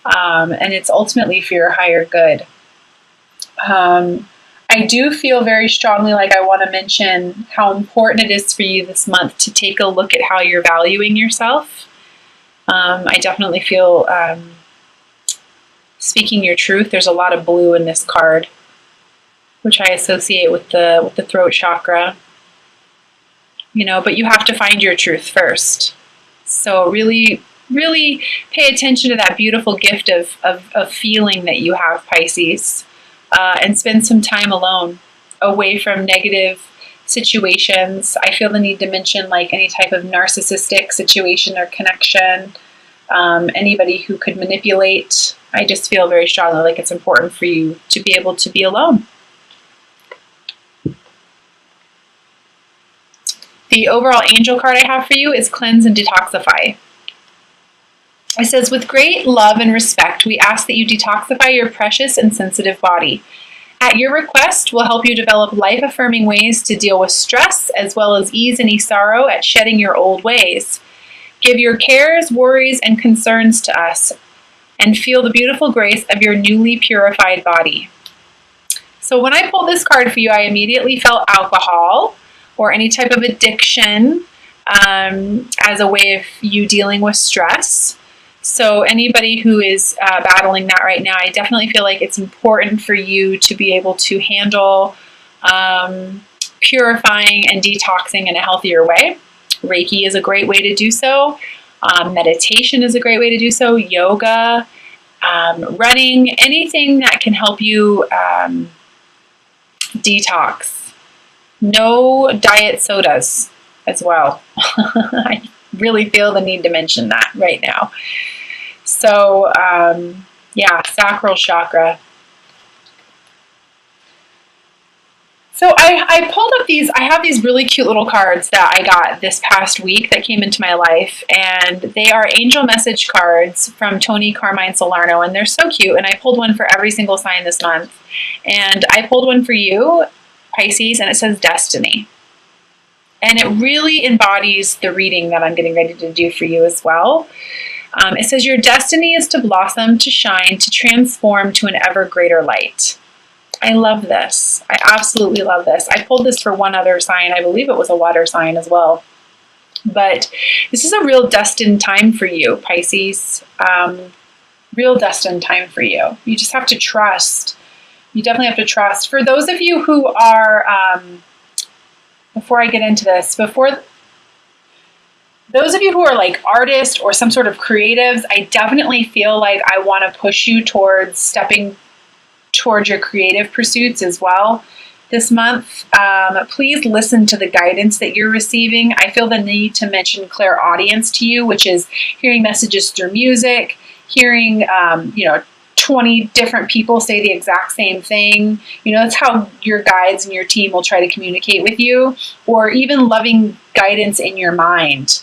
and it's ultimately for your higher good. I do feel very strongly like I want to mention how important it is for you this month to take a look at how you're valuing yourself. I definitely feel speaking your truth. There's a lot of blue in this card, which I associate with the throat chakra. But you have to find your truth first. So really, really pay attention to that beautiful gift of feeling that you have, Pisces. And spend some time alone, away from negative situations. I feel the need to mention like any type of narcissistic situation or connection, anybody who could manipulate. I just feel very strongly like it's important for you to be able to be alone. The overall angel card I have for you is Cleanse and Detoxify. It says, with great love and respect, we ask that you detoxify your precious and sensitive body. At your request, we'll help you develop life-affirming ways to deal with stress, as well as ease any sorrow at shedding your old ways. Give your cares, worries, and concerns to us, and feel the beautiful grace of your newly purified body. So when I pulled this card for you, I immediately felt alcohol or any type of addiction as a way of you dealing with stress. So anybody who is battling that right now, I definitely feel like it's important for you to be able to handle purifying and detoxing in a healthier way. Reiki is a great way to do so. Meditation is a great way to do so. Yoga, running, anything that can help you detox. No diet sodas as well. I really feel the need to mention that right now. So, sacral chakra. So I pulled up I have these really cute little cards that I got this past week that came into my life, and they are angel message cards from Tony Carmine Salerno, and they're so cute, and I pulled one for every single sign this month. And I pulled one for you, Pisces, and it says Destiny. And it really embodies the reading that I'm getting ready to do for you as well. It says, your destiny is to blossom, to shine, to transform to an ever greater light. I love this. I absolutely love this. I pulled this for one other sign. I believe it was a water sign as well. But this is a real destined time for you, Pisces. Real destined time for you. You just have to trust. You definitely have to trust. For those of you who are... before I get into this, those of you who are like artists or some sort of creatives, I definitely feel like I want to push you towards stepping towards your creative pursuits as well this month. Please listen to the guidance that you're receiving. I feel the need to mention clairaudience to you, which is hearing messages through music, hearing, 20 different people say the exact same thing. That's how your guides and your team will try to communicate with you, or even loving guidance in your mind.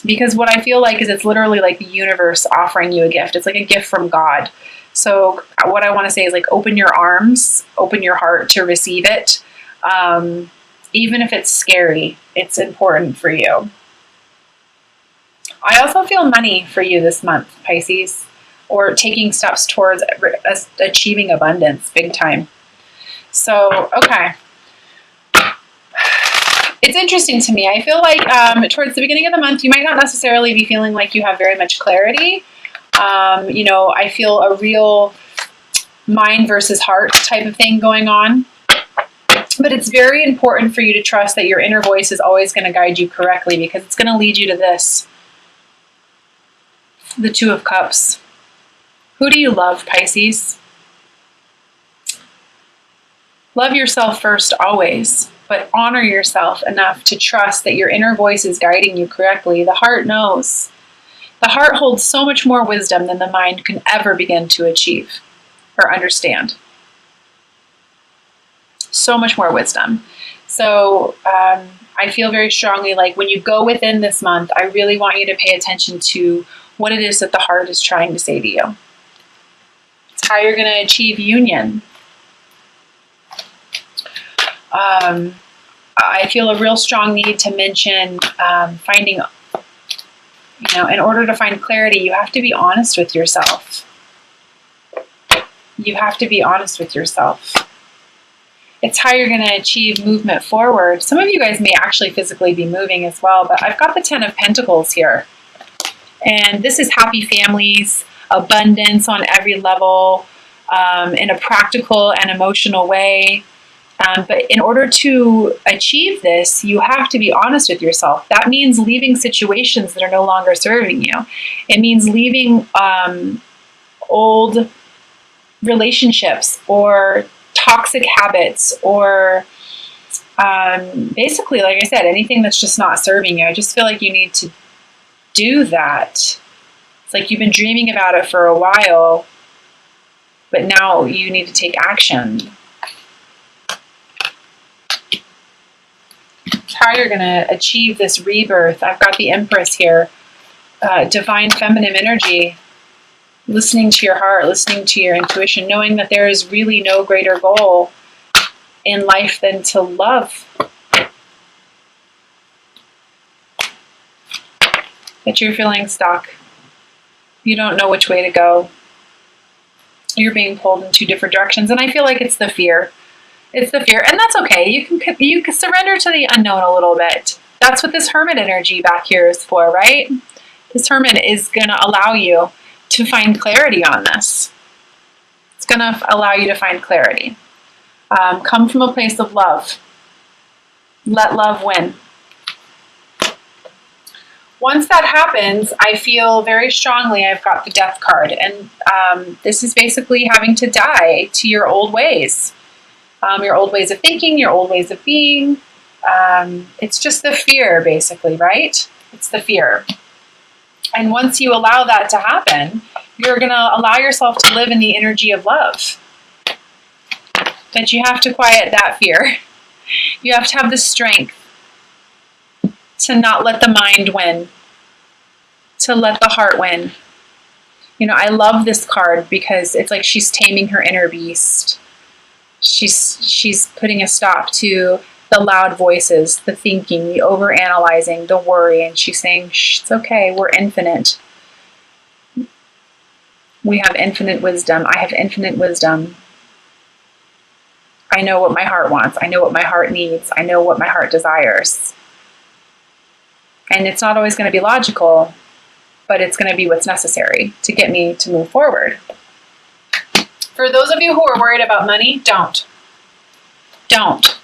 Because what I feel like is it's literally like the universe offering you a gift. It's like a gift from God. So what I want to say is like open your arms, open your heart to receive it. Even if it's scary, it's important for you. I also feel money for you this month, Pisces, or taking steps towards achieving abundance big time. So, okay. It's interesting to me. I feel like towards the beginning of the month, you might not necessarily be feeling like you have very much clarity. I feel a real mind versus heart type of thing going on. But it's very important for you to trust that your inner voice is always going to guide you correctly, because it's going to lead you to this. The Two of Cups. Who do you love, Pisces? Love yourself first always, but honor yourself enough to trust that your inner voice is guiding you correctly. The heart knows. The heart holds so much more wisdom than the mind can ever begin to achieve or understand. So much more wisdom. So I feel very strongly like when you go within this month, I really want you to pay attention to what it is that the heart is trying to say to you. It's how you're going to achieve union. I feel a real strong need to mention finding In order to find clarity, you have to be honest with yourself. You have to be honest with yourself. It's how you're going to achieve movement forward. Some of you guys may actually physically be moving as well, but I've got the Ten of Pentacles here. And this is happy families, abundance on every level, in a practical and emotional way. But in order to achieve this, you have to be honest with yourself. That means leaving situations that are no longer serving you. It means leaving old relationships or toxic habits or basically, like I said, anything that's just not serving you. I just feel like you need to do that. It's like you've been dreaming about it for a while, but now you need to take action. How you're going to achieve this rebirth. I've got the Empress here. Divine feminine energy. Listening to your heart, listening to your intuition, knowing that there is really no greater goal in life than to love. That you're feeling stuck. You don't know which way to go. You're being pulled in two different directions. And I feel like it's the fear. It's the fear. And that's okay. You can surrender to the unknown a little bit. That's what this Hermit energy back here is for, right? This Hermit is going to allow you to find clarity on this. It's going to allow you to find clarity. Come from a place of love. Let love win. Once that happens, I feel very strongly I've got the Death card. And this is basically having to die to your old ways. Your old ways of thinking, your old ways of being. It's just the fear, basically, right? It's the fear. And once you allow that to happen, you're going to allow yourself to live in the energy of love. But you have to quiet that fear. You have to have the strength to not let the mind win, to let the heart win. I love this card because it's like she's taming her inner beast. She's putting a stop to the loud voices, the thinking, the overanalyzing, the worry, and she's saying, shh, it's okay, we're infinite. We have infinite wisdom. I have infinite wisdom. I know what my heart wants. I know what my heart needs. I know what my heart desires. And it's not always going to be logical, but it's going to be what's necessary to get me to move forward. For those of you who are worried about money, don't. Don't.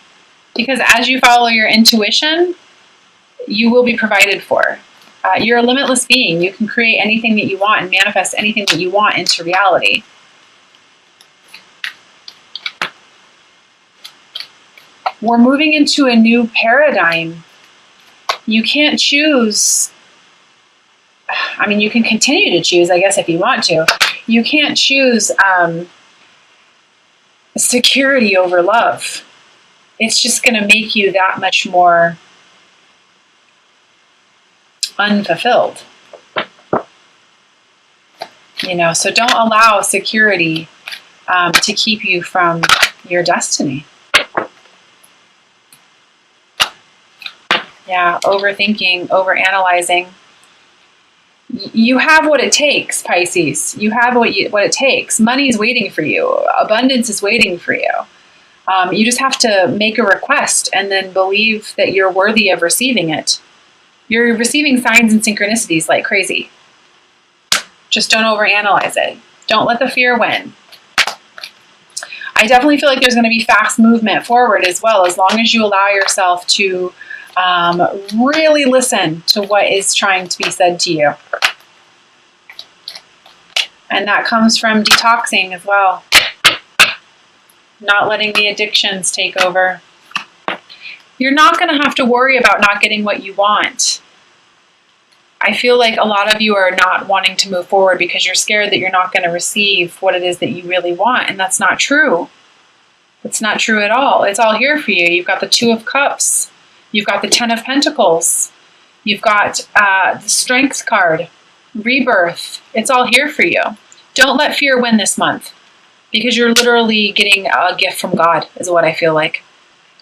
Because as you follow your intuition, you will be provided for. You're a limitless being. You can create anything that you want and manifest anything that you want into reality. We're moving into a new paradigm. You can't choose. I mean, you can continue to choose, I guess, if you want to. You can't choose security over love. It's just going to make you that much more unfulfilled. So don't allow security to keep you from your destiny. Yeah, overthinking, overanalyzing. You have what it takes, Pisces. You have what it takes. Money is waiting for you. Abundance is waiting for you. You just have to make a request and then believe that you're worthy of receiving it. You're receiving signs and synchronicities like crazy. Just don't overanalyze it. Don't let the fear win. I definitely feel like there's going to be fast movement forward as well, as long as you allow yourself to really listen to what is trying to be said to you. And that comes from detoxing as well. Not letting the addictions take over. You're not going to have to worry about not getting what you want. I feel like a lot of you are not wanting to move forward because you're scared that you're not going to receive what it is that you really want. And that's not true. It's not true at all. It's all here for you. You've got the Two of Cups. You've got the Ten of Pentacles. You've got the Strength card. Rebirth. It's all here for you. Don't let fear win this month, because you're literally getting a gift from God, is what I feel like.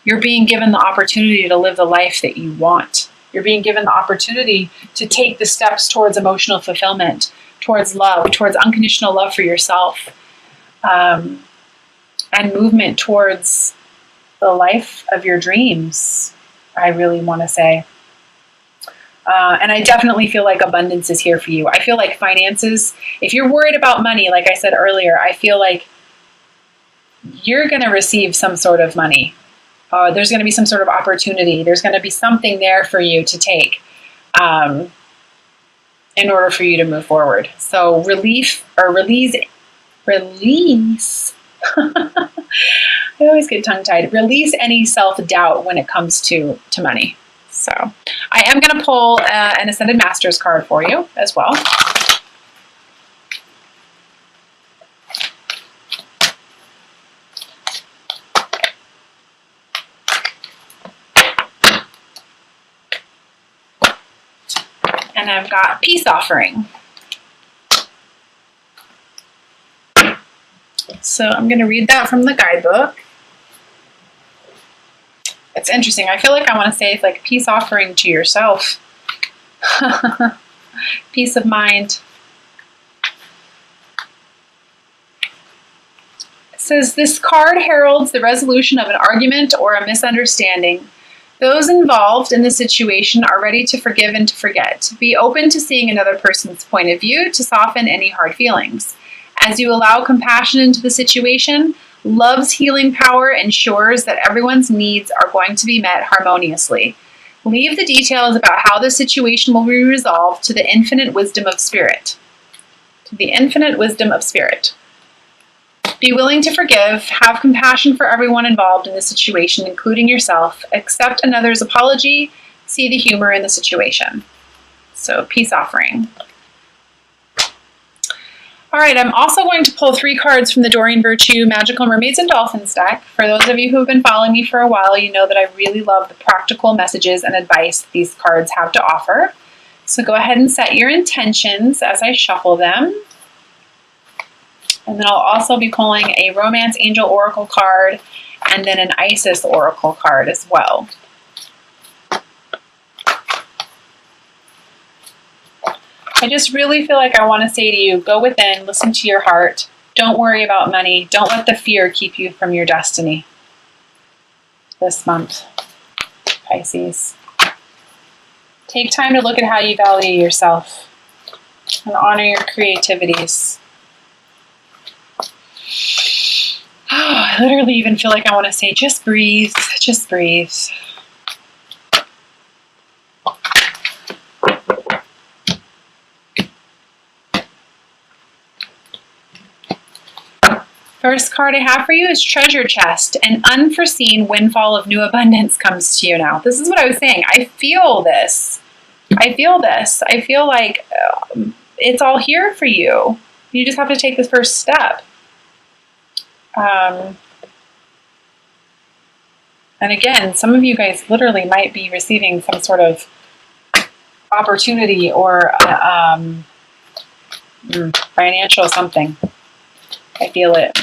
You're being given the opportunity to live the life that you want. You're being given the opportunity to take the steps towards emotional fulfillment, towards love, towards unconditional love for yourself, and movement towards the life of your dreams, I really want to say. And I definitely feel like abundance is here for you. I feel like finances, if you're worried about money, like I said earlier, I feel like you're going to receive some sort of money. There's going to be some sort of opportunity. There's going to be something there for you to take in order for you to move forward. So release. I always get tongue-tied. Release any self-doubt when it comes to money. So I am going to pull an Ascended Masters card for you as well. And I've got Peace Offering. So I'm going to read that from the guidebook. It's interesting. I feel like I want to say it's like peace offering to yourself. Peace of mind. It says, this card heralds the resolution of an argument or a misunderstanding. Those involved in the situation are ready to forgive and to forget. Be open to seeing another person's point of view to soften any hard feelings. As you allow compassion into the situation, love's healing power ensures that everyone's needs are going to be met harmoniously. Leave the details about how the situation will be resolved to the infinite wisdom of spirit. To the infinite wisdom of spirit. Be willing to forgive, have compassion for everyone involved in the situation, including yourself. Accept another's apology, see the humor in the situation. So, peace offering. All right, I'm also going to pull 3 cards from the Doreen Virtue Magical Mermaids and Dolphins deck. For those of you who have been following me for a while, you know that I really love the practical messages and advice these cards have to offer. So go ahead and set your intentions as I shuffle them. And then I'll also be pulling a Romance Angel Oracle card and then an Isis Oracle card as well. I just really feel like I want to say to you, go within, listen to your heart. Don't worry about money. Don't let the fear keep you from your destiny this month, Pisces. Take time to look at how you value yourself and honor your creativities. Oh, I literally even feel like I want to say, just breathe, just breathe. First card I have for you is Treasure Chest. An unforeseen windfall of new abundance comes to you now. This is what I was saying. I feel this. I feel this. I feel like it's all here for you. You just have to take this first step. And again, some of you guys literally might be receiving some sort of opportunity or financial something. I feel it.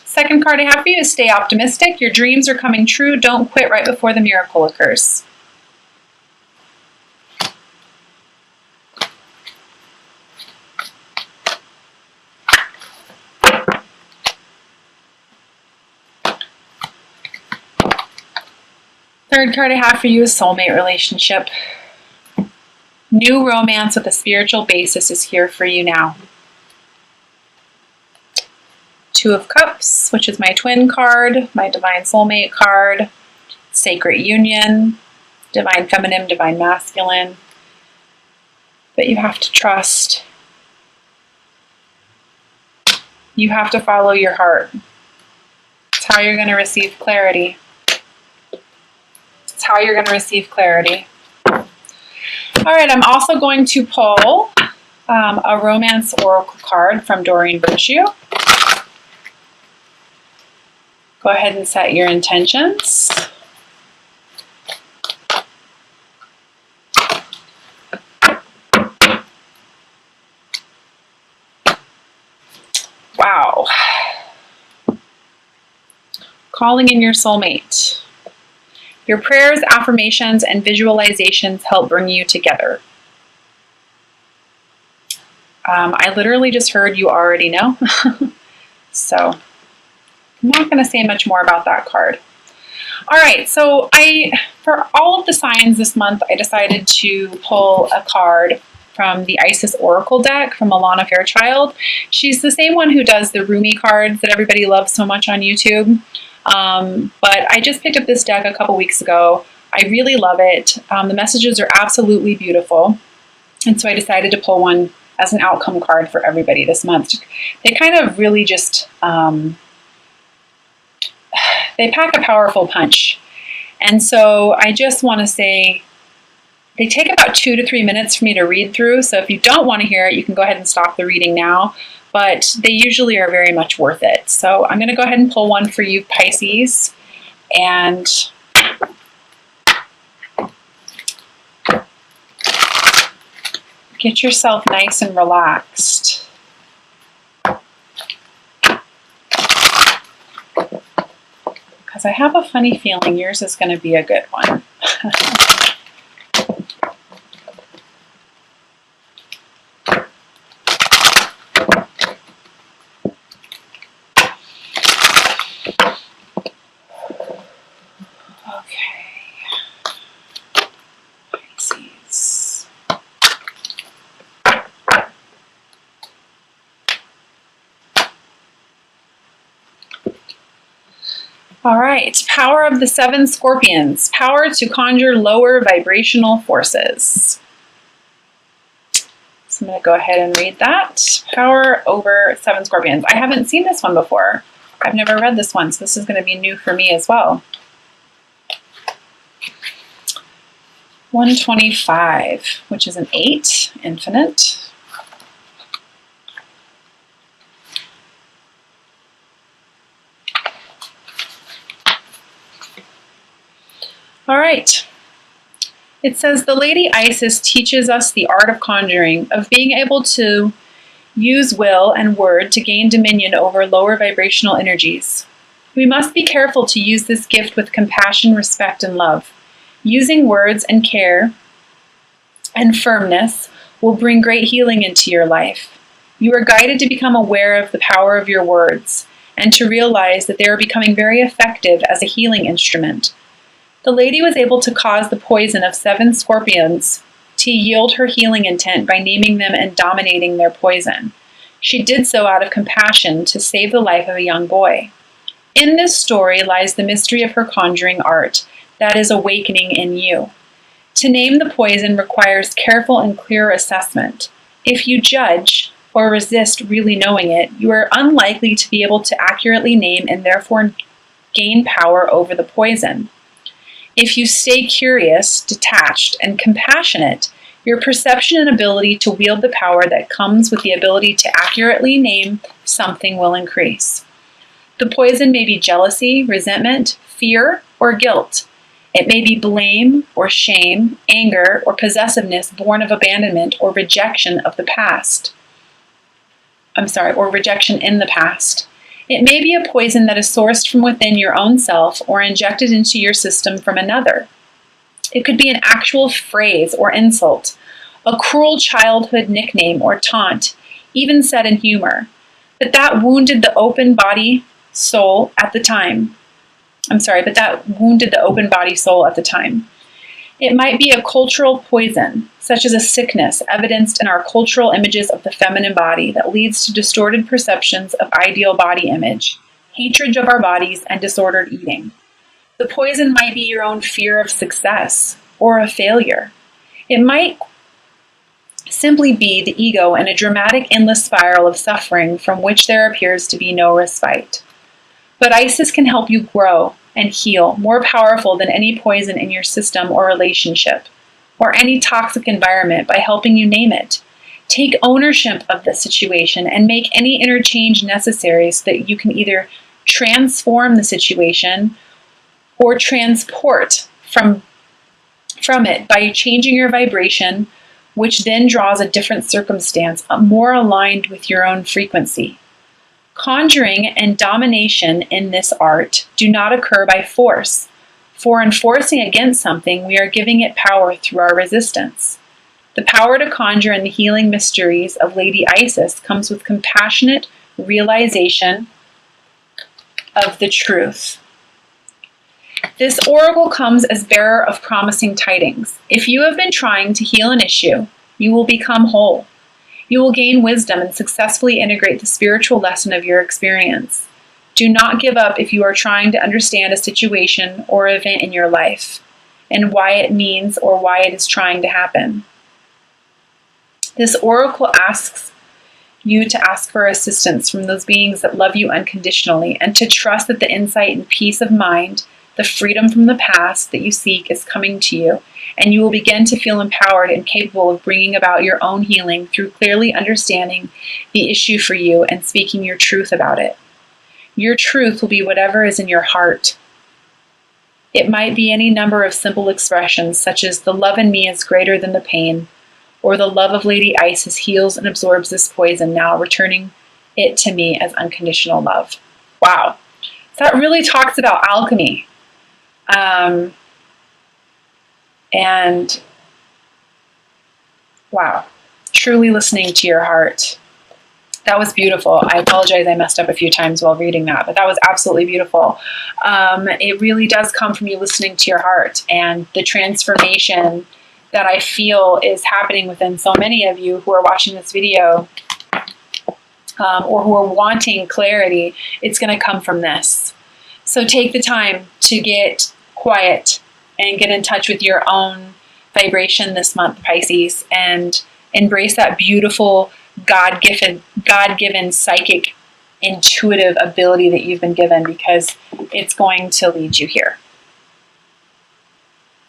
Second card I have for you is Stay Optimistic. Your dreams are coming true. Don't quit right before the miracle occurs. Third card I have for you is Soulmate Relationship. New romance with a spiritual basis is here for you now. Two of Cups, which is my twin card, my Divine Soulmate card, Sacred Union, Divine Feminine, Divine Masculine. But you have to trust. You have to follow your heart. It's how you're going to receive clarity. It's how you're going to receive clarity. All right, I'm also going to pull a Romance Oracle card from Doreen Virtue. Go ahead and set your intentions. Wow. calling in your soulmate. Your prayers, affirmations, and visualizations help bring you together. I literally just heard you already know. So I'm not going to say much more about that card. All right, so for all of the signs this month, I decided to pull a card from the Isis Oracle deck from Alana Fairchild. She's the same one who does the Rumi cards that everybody loves so much on YouTube. But I just picked up this deck a couple weeks ago. I really love it. The messages are absolutely beautiful. And so I decided to pull one as an outcome card for everybody this month. They kind of really just, they pack a powerful punch. And so I just want to say, they take about 2 to 3 minutes for me to read through. So if you don't want to hear it, you can go ahead and stop the reading now. But they usually are very much worth it. So I'm going to go ahead and pull one for you, Pisces. And get yourself nice and relaxed. Because I have a funny feeling yours is going to be a good one. All right, power of the 7 scorpions, power to conjure lower vibrational forces. So I'm going to go ahead and read that. Power over 7 scorpions. I haven't seen this one before. I've never read this one, so this is going to be new for me as well. 125, which is an 8, infinite. All right. It says, the Lady Isis teaches us the art of conjuring, of being able to use will and word to gain dominion over lower vibrational energies. We must be careful to use this gift with compassion, respect, and love. Using words and care and firmness will bring great healing into your life. You are guided to become aware of the power of your words and to realize that they are becoming very effective as a healing instrument. The lady was able to cause the poison of 7 scorpions to yield her healing intent by naming them and dominating their poison. She did so out of compassion to save the life of a young boy. In this story lies the mystery of her conjuring art that is awakening in you. To name the poison requires careful and clear assessment. If you judge or resist really knowing it, you are unlikely to be able to accurately name and therefore gain power over the poison. If you stay curious, detached, and compassionate, your perception and ability to wield the power that comes with the ability to accurately name something will increase. The poison may be jealousy, resentment, fear, or guilt. It may be blame or shame, anger, or possessiveness born of abandonment or rejection of the past. Or rejection in the past. It may be a poison that is sourced from within your own self or injected into your system from another. It could be an actual phrase or insult, a cruel childhood nickname or taunt, even said in humor, but that wounded the open body soul at the time. It might be a cultural poison, such as a sickness evidenced in our cultural images of the feminine body that leads to distorted perceptions of ideal body image, hatred of our bodies, and disordered eating. The poison might be your own fear of success or of failure. It might simply be the ego in a dramatic endless spiral of suffering from which there appears to be no respite. But Isis can help you grow and heal, more powerful than any poison in your system or relationship, or any toxic environment, by helping you name it. Take ownership of the situation and make any interchange necessary so that you can either transform the situation or transport from it by changing your vibration, which then draws a different circumstance more aligned with your own frequency. Conjuring and domination in this art do not occur by force. For enforcing against something, we are giving it power through our resistance. The power to conjure in the healing mysteries of Lady Isis comes with compassionate realization of the truth. This oracle comes as bearer of promising tidings. If you have been trying to heal an issue, you will become whole. You will gain wisdom and successfully integrate the spiritual lesson of your experience. Do not give up if you are trying to understand a situation or event in your life and why it means or why it is trying to happen. This oracle asks you to ask for assistance from those beings that love you unconditionally and to trust that the insight and peace of mind, the freedom from the past that you seek is coming to you, and you will begin to feel empowered and capable of bringing about your own healing through clearly understanding the issue for you and speaking your truth about it. Your truth will be whatever is in your heart. It might be any number of simple expressions such as "the love in me is greater than the pain," or "the love of Lady Isis heals and absorbs this poison, now returning it to me as unconditional love." Wow. So that really talks about alchemy. And wow, truly listening to your heart. That was beautiful. I apologize I messed up a few times while reading that, but that was absolutely beautiful. It really does come from you listening to your heart, and the transformation that I feel is happening within so many of you who are watching this video or who are wanting clarity. It's going to come from this. So take the time to get quiet and get in touch with your own vibration this month, Pisces, and embrace that beautiful God-given psychic intuitive ability that you've been given, because it's going to lead you here.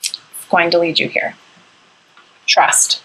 It's going to lead you here. Trust.